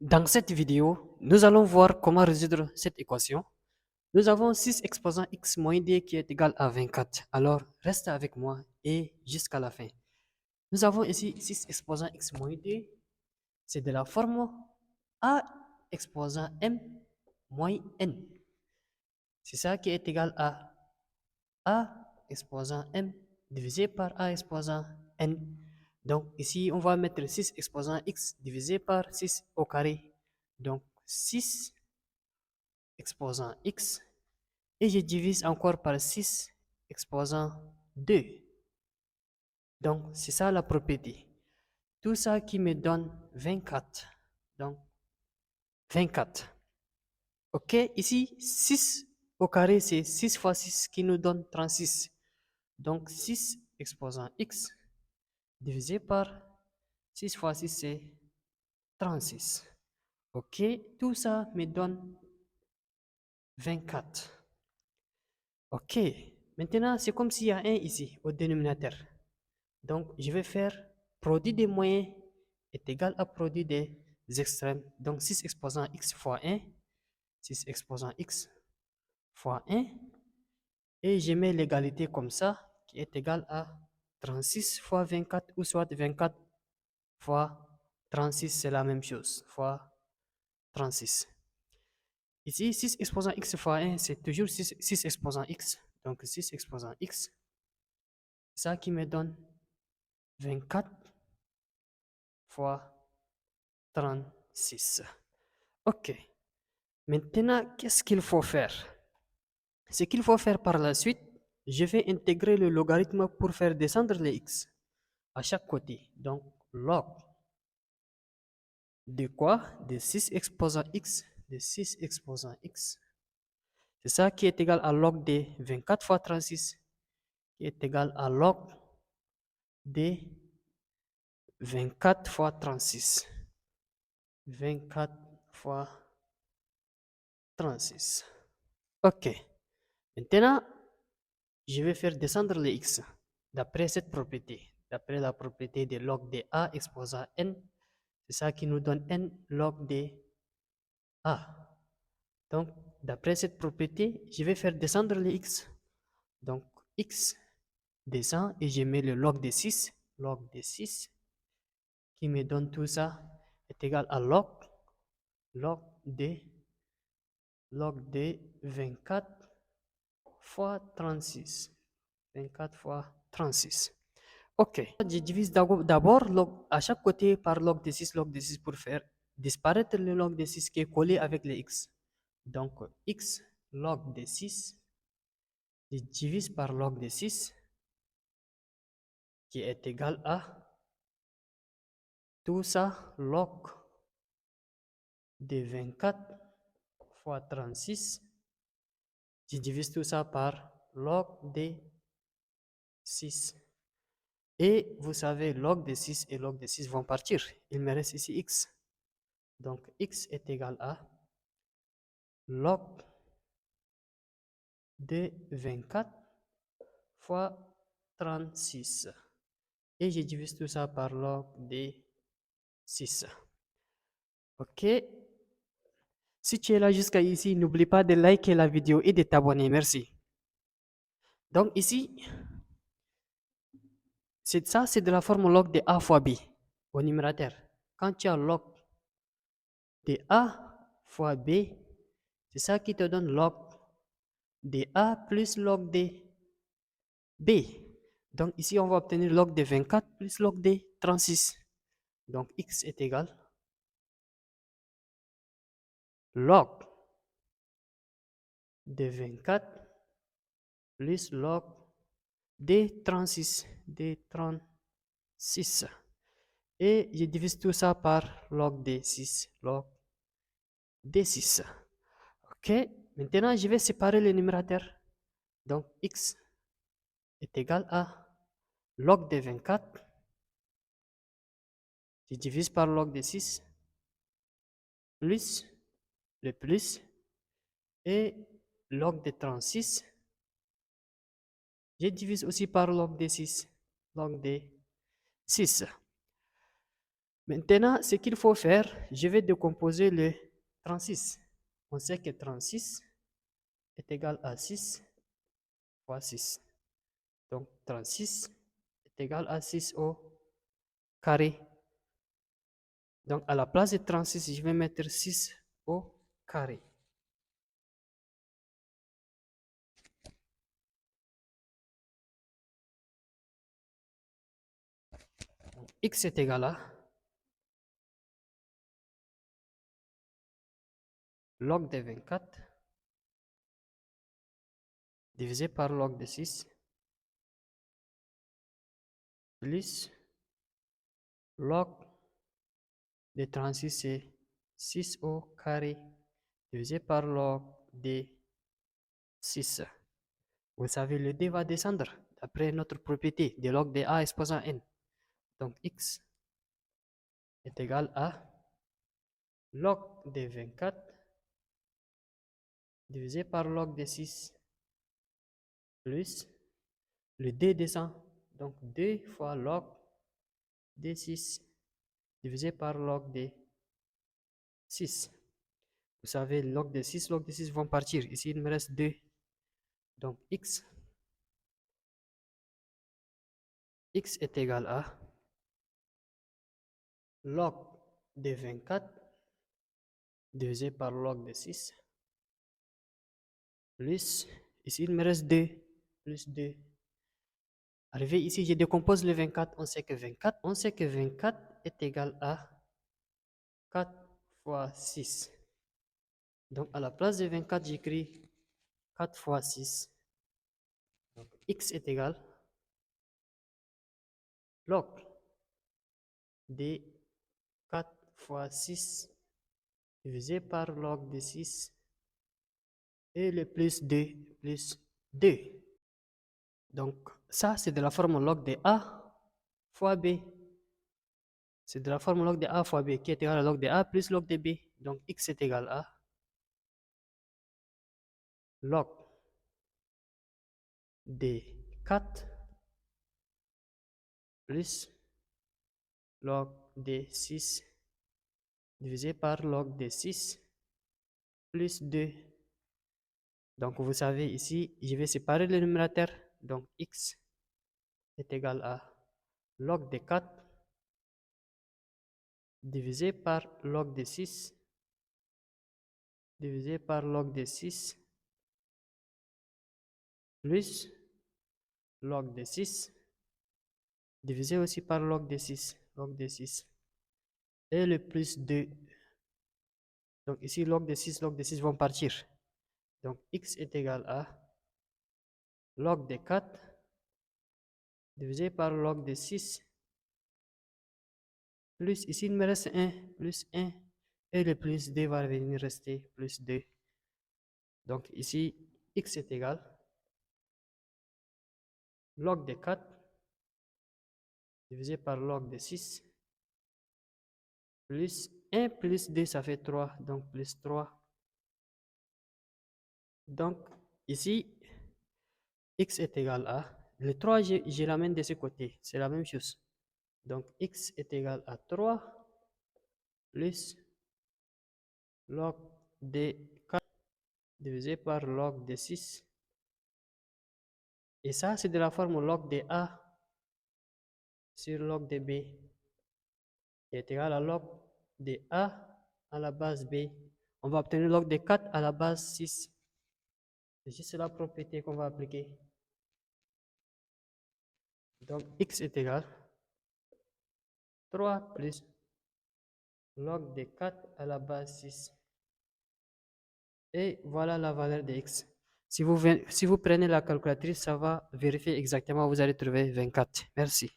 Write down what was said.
Dans cette vidéo, nous allons voir comment résoudre cette équation. Nous avons 6 exposant x moins d qui est égal à 24. Alors, reste avec moi et jusqu'à la fin. Nous avons ici 6 exposant x moins d. C'est de la forme a exposant m moins n. C'est ça qui est égal à a exposant m divisé par a exposant n. Donc ici, on va mettre 6 exposant x divisé par 6 au carré. Donc 6 exposant x et je divise encore par 6 exposant 2. Donc c'est ça la propriété. Tout ça qui me donne 24. Donc 24. Ok, ici 6 au carré c'est 6 fois 6 qui nous donne 36. Donc 6 exposant x divisé par 6 fois 6 c'est 36. Ok, tout ça me donne 24. Ok, maintenant c'est comme s'il y a 1 ici au dénominateur. Donc je vais faire produit des moyens est égal à produit des extrêmes. Donc 6 exposant x fois 1, 6 exposant x fois 1, et je mets l'égalité comme ça, qui est égal à 36 fois 24, ou soit 24 fois 36, c'est la même chose, fois 36. Ici, 6 exposant x fois 1, c'est toujours 6 exposant x. Donc 6 exposant x, ça qui me donne 24 fois 36. Ok. Maintenant, qu'est-ce qu'il faut faire? Ce qu'il faut faire par la suite, je vais intégrer le logarithme pour faire descendre les x à chaque côté. Donc, log de quoi? De 6 exposant x, de 6 exposant x. C'est ça qui est égal à log de 24 fois 36, qui est égal à log de 24 fois 36. 24 fois 36. Ok. Maintenant, je vais faire descendre les x d'après cette propriété, d'après la propriété de log de a exposant n. C'est ça qui nous donne n log de a. Donc, d'après cette propriété, je vais faire descendre les x. Donc, x descend et je mets le log de 6. Log de 6 qui me donne tout ça est égal à log de 24 fois 36. 24 fois 36. Ok. Je divise d'abord à chaque côté par log de 6 pour faire disparaître le log de 6 qui est collé avec les x. Donc, x log de 6, je divise par log de 6 qui est égal à tout ça log de 24 fois 36. Je divise tout ça par log de 6. Et vous savez, log de 6 et log de 6 vont partir. Il me reste ici x. Donc, x est égal à log de 24 fois 36. Et je divise tout ça par log de 6. Ok. Si tu es là jusqu'à ici, n'oublie pas de liker la vidéo et de t'abonner. Merci. Donc ici, c'est de la forme log de a fois b au numérateur. Quand tu as log de a fois b, c'est ça qui te donne log de a plus log de b. Donc ici, on va obtenir log de 24 plus log de 36. Donc x est égal log de 24 plus log de 36. Et je divise tout ça par log de 6. Log de 6. Ok. Maintenant, je vais séparer les numérateurs. Donc, x est égal à log de 24. Je divise par log de 6. Plus le plus. Et log de 36. Je divise aussi par log de 6. Log de 6. Maintenant, ce qu'il faut faire, je vais décomposer le 36. On sait que 36 est égal à 6 fois 6. Donc, 36 est égal à 6 au carré. Donc, à la place de 36, je vais mettre 6 au carré. Donc, x est égal à log de 24 divisé par log de 6 plus log de 36, c'est 6 au carré divisé par log de 6. Vous savez, le d va descendre d'après notre propriété de log de a exposant n. Donc, x est égal à log de 24 divisé par log de 6 plus le d descend. Donc, 2 fois log de 6 divisé par log de 6. Vous savez, log de 6 vont partir. Ici, il me reste 2. Donc, x est égal à log de 24 divisé par log de 6 plus, ici, il me reste 2, plus 2. Arrivé ici, je décompose le 24. On sait que 24 est égal à 4 fois 6. Donc, à la place de 24, j'écris 4 fois 6. Donc, x est égal log de 4 fois 6 divisé par log de 6 et le plus 2 plus 2. Donc, ça, c'est de la forme log de A fois B. C'est de la forme log de A fois B qui est égal à log de A plus log de B. Donc, x est égal à log de 4 plus log de 6 divisé par log de 6 plus 2. Donc, vous savez, ici, je vais séparer le numérateur. Donc, x est égal à log de 4 divisé par log de 6 divisé par log de 6 plus log de 6 divisé aussi par log de 6, et le plus 2. Donc ici, log de 6 vont partir. Donc x est égal à log de 4 divisé par log de 6 plus, ici il me reste 1, plus 1, et le plus 2 va venir rester plus 2. Donc ici, x est égal log de 4 divisé par log de 6 plus 1 plus 2, ça fait 3, donc plus 3. Donc ici, x est égal à, le 3, je l'amène de ce côté, c'est la même chose. Donc x est égal à 3 plus log de 4 divisé par log de 6. Et ça, c'est de la forme log de A sur log de B, qui est égal à log de A à la base B. On va obtenir log de 4 à la base 6. C'est juste la propriété qu'on va appliquer. Donc, x est égal à 3 plus log de 4 à la base 6. Et voilà la valeur de x. Si vous prenez la calculatrice, ça va vérifier exactement, vous allez trouver 24. Merci.